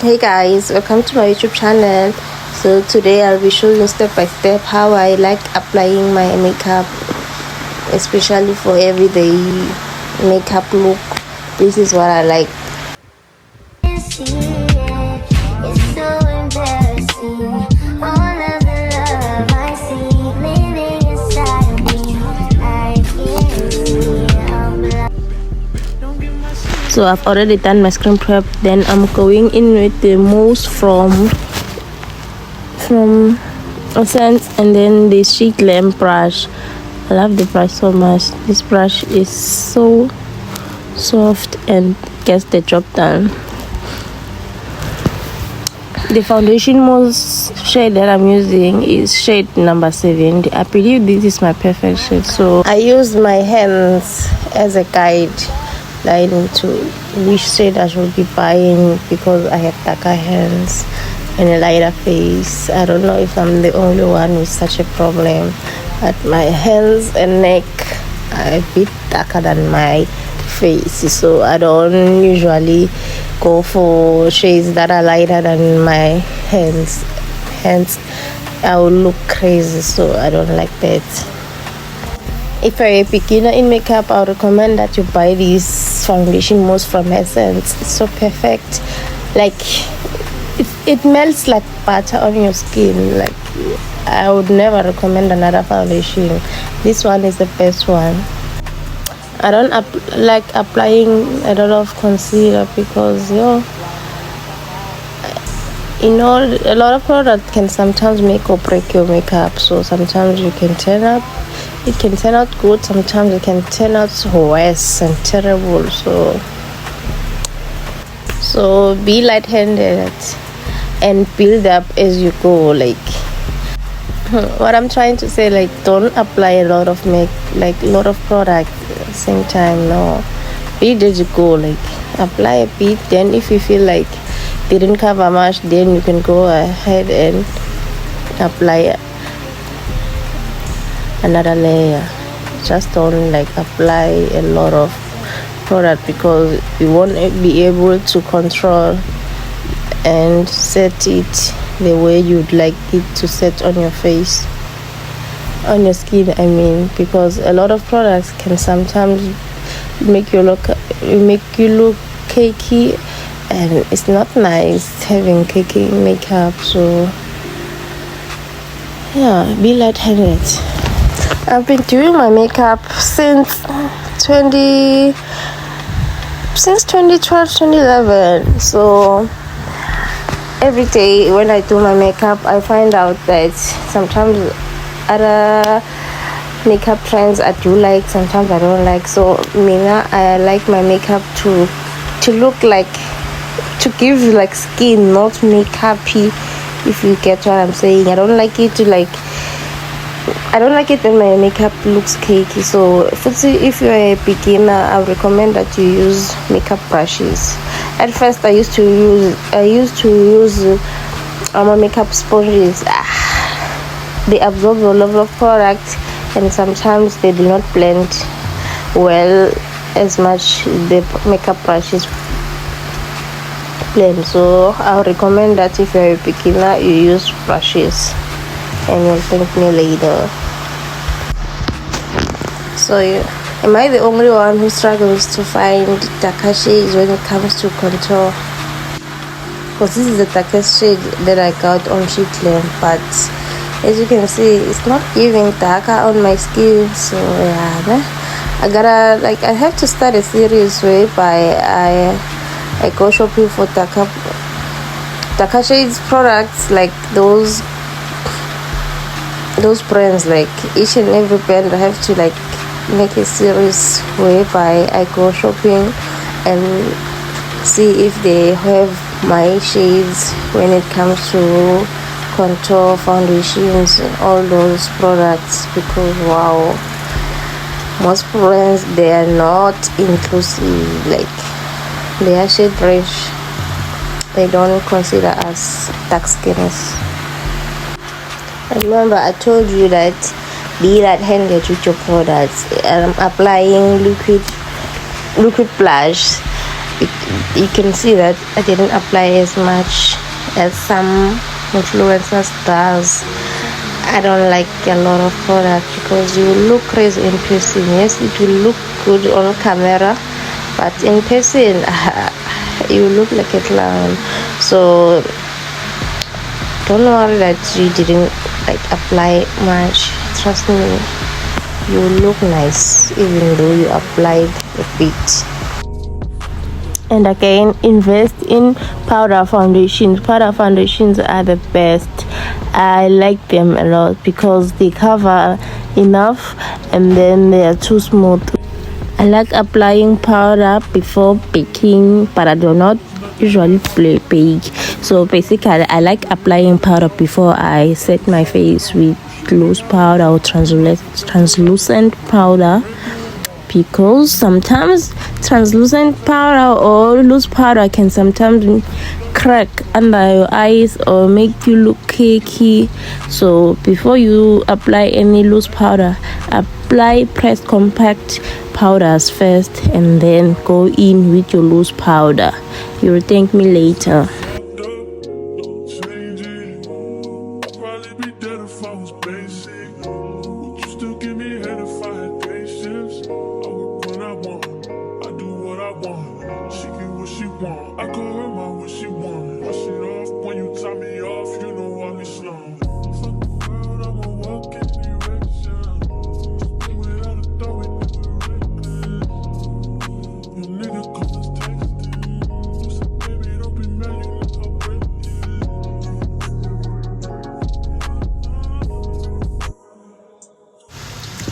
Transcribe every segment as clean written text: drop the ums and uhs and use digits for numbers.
Hey guys, welcome to my YouTube channel. So today I'll be showing you step by step how I like applying my makeup, especially for everyday makeup look. This is what I like. So I've already done my screen prep. Then I'm going in with the mousse from Essence, and then the sheet lamp brush. I love the brush so much. This brush is so soft and gets the job done. The foundation mousse shade that I'm using is shade number 7. I believe this is my perfect shade. So I use my hands as a guide, leading to which shade I should be buying because I have darker hands and a lighter face. I don't know if I'm the only one with such a problem, but my hands and neck are a bit darker than my face, so I don't usually go for shades that are lighter than my hands. I will look crazy, so I don't like that. If you're a beginner in makeup, I would recommend that you buy this foundation mousse from Essence. It's so perfect. Like it melts like butter on your skin. Like I would never recommend another foundation. This one is the best one. I don't like applying a lot of concealer because a lot of products can sometimes make or break your makeup. So sometimes it can turn out good, sometimes it can turn out worse and terrible. So be light-handed and build up as you go. Like what I'm trying to say, like don't apply a lot of product at the same time. No, build as you go. Like apply a bit, then if you feel like they didn't cover much, then you can go ahead and apply another layer. Just don't like apply a lot of product because you won't be able to control and set it the way you'd like it to set on your face, on your skin. I mean, because a lot of products can sometimes make you look cakey, and it's not nice having cakey makeup. So yeah, be light-handed. I've been doing my makeup since 2012, 2011. So every day when I do my makeup, I find out that sometimes other makeup trends I do like, sometimes I don't like. So I like my makeup to look like, to give like skin, not makeup-y, if you get what I'm saying. I don't like it when my makeup looks cakey. So if you're a beginner, I would recommend that you use makeup brushes. At first I used to use my makeup sponges. They absorb a lot of product and sometimes they do not blend well as much the makeup brushes blend. So I would recommend that if you're a beginner, you use brushes, and you'll thank me later. So am I the only one who struggles to find darker shades when it comes to contour? Because this is the darkest shade that I got on sheet lamp, but as you can see, it's not giving darker on my skin. So yeah, I have to start a series whereby I go shopping for darker shades products, like those brands. Like each and every brand, I have to like make a series whereby I go shopping and see if they have my shades when it comes to contour, foundations, and all those products. Because wow, most brands, they are not inclusive. Like they are shade range, they don't consider us dark skins. Remember, I told you that be light-handed with your products. I'm applying liquid blush. you can see that I didn't apply as much as some influencers does. I don't like a lot of product because you will look crazy in person. Yes, it will look good on camera, but in person you look like a clown. So don't worry that you didn't like apply much. Trust me, you look nice even though you applied a bit. And again, invest in powder foundations. Powder foundations are the best. I like them a lot because they cover enough and then they are too smooth. I like applying powder before baking, but I do not usually bake. So basically, I like applying powder before I set my face with loose powder or translucent powder, because sometimes translucent powder or loose powder can sometimes crack under your eyes or make you look cakey. So before you apply any loose powder, apply pressed compact powders first and then go in with your loose powder. You'll thank me later.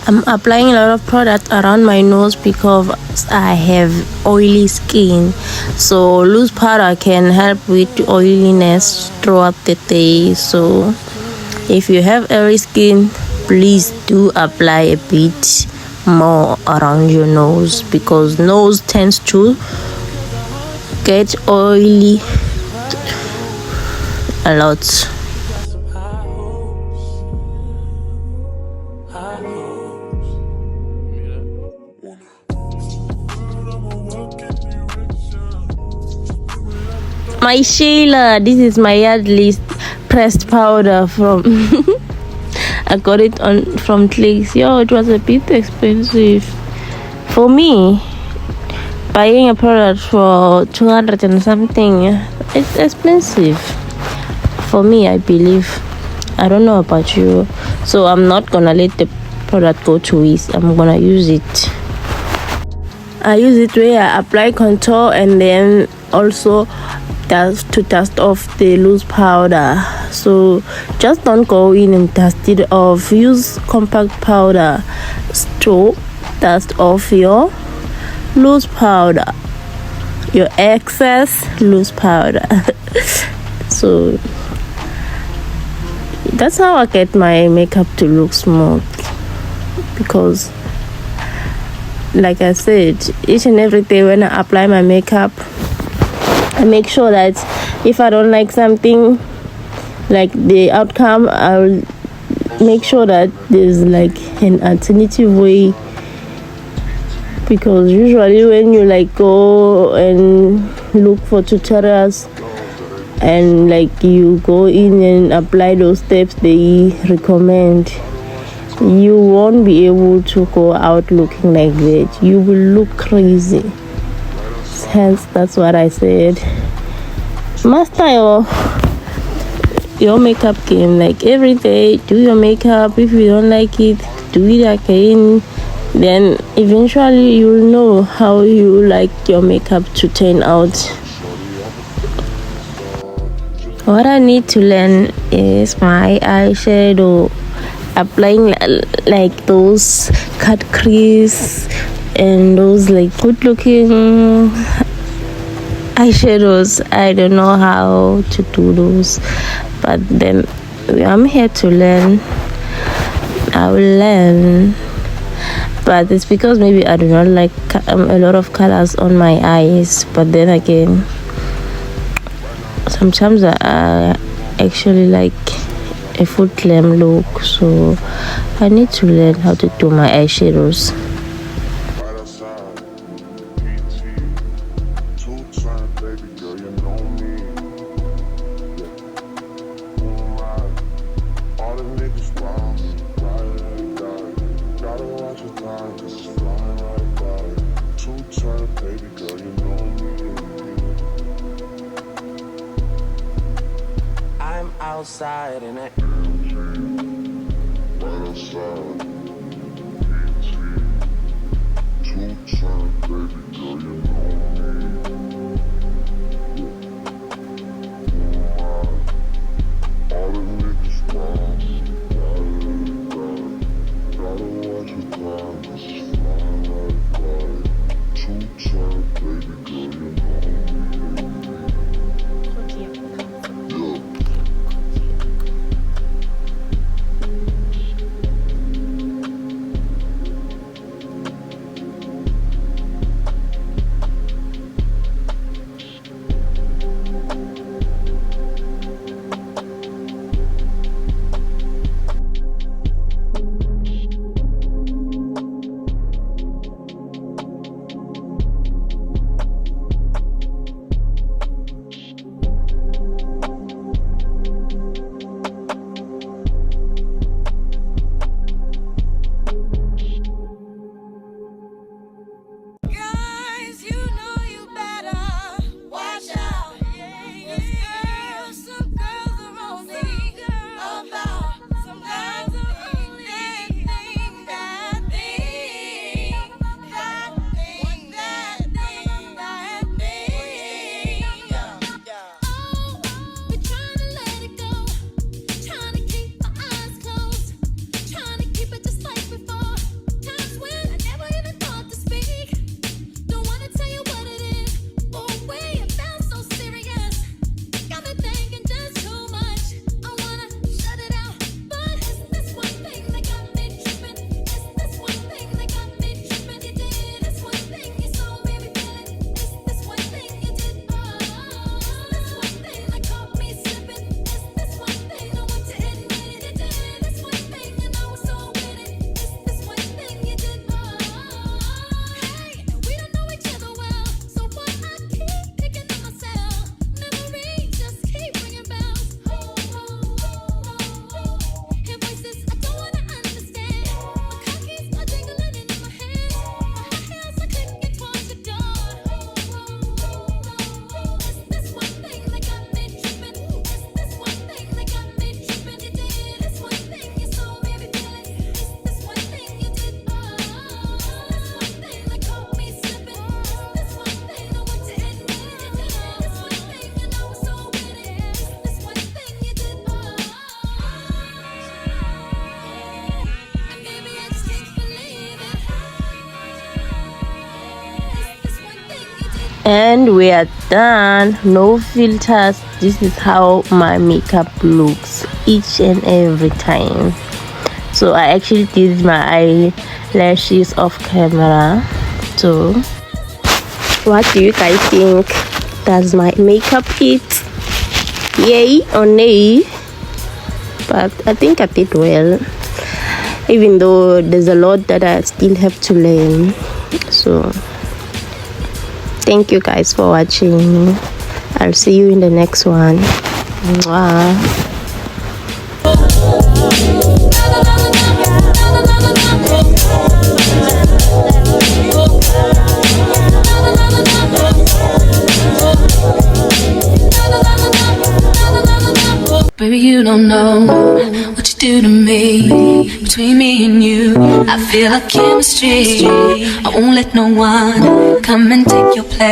I'm applying a lot of product around my nose because I have oily skin. So loose powder can help with oiliness throughout the day. So if you have oily skin, please do apply a bit more around your nose, because nose tends to get oily a lot. My Sheila, this is my Yardley pressed powder from I got it from Clicks. Yo, it was a bit expensive for me. Buying a product for 200 and something, it's expensive for me, I believe. I don't know about you, so I'm not gonna let the product go to waste. I'm gonna use it. I use it where I apply contour and then also to dust off the loose powder. So just don't go in and dust it off. Use compact powder to dust off your loose powder, your excess loose powder. So that's how I get my makeup to look smooth, because like I said, each and every day when I apply my makeup, I make sure that if I don't like something, like the outcome, I'll make sure that there's like an alternative way. Because usually when you like go and look for tutorials and like you go in and apply those steps they recommend, you won't be able to go out looking like that. You will look crazy. Hence, that's what I said. Master your makeup game. Like every day, do your makeup. If you don't like it, do it again. Then eventually you'll know how you like your makeup to turn out. What I need to learn is my eyeshadow. Applying like those cut crease and those like good looking eyeshadows. I don't know how to do those, but then I'm here to learn. I will learn, but it's because maybe I do not like a lot of colors on my eyes. But then again, sometimes I actually like a full glam look, so I need to learn how to do my eyeshadows. outside and it. Right outside, two-time, baby girl, you know me. All the niggas wild, gotta watch your time, this is flying like fire. Two-time, baby girl, you know me. Yeah. And we are done. No filters. This is how my makeup looks each and every time. So I actually did my eyelashes off camera. So what do you guys think? Does my makeup it? Yay or nay? But I think I did well, even though there's a lot that I still have to learn. So thank you guys for watching. I'll see you in the next one. Mwah. Baby, you don't know what you do to me. Between me and you, I feel like chemistry. I won't let no one come and take your place.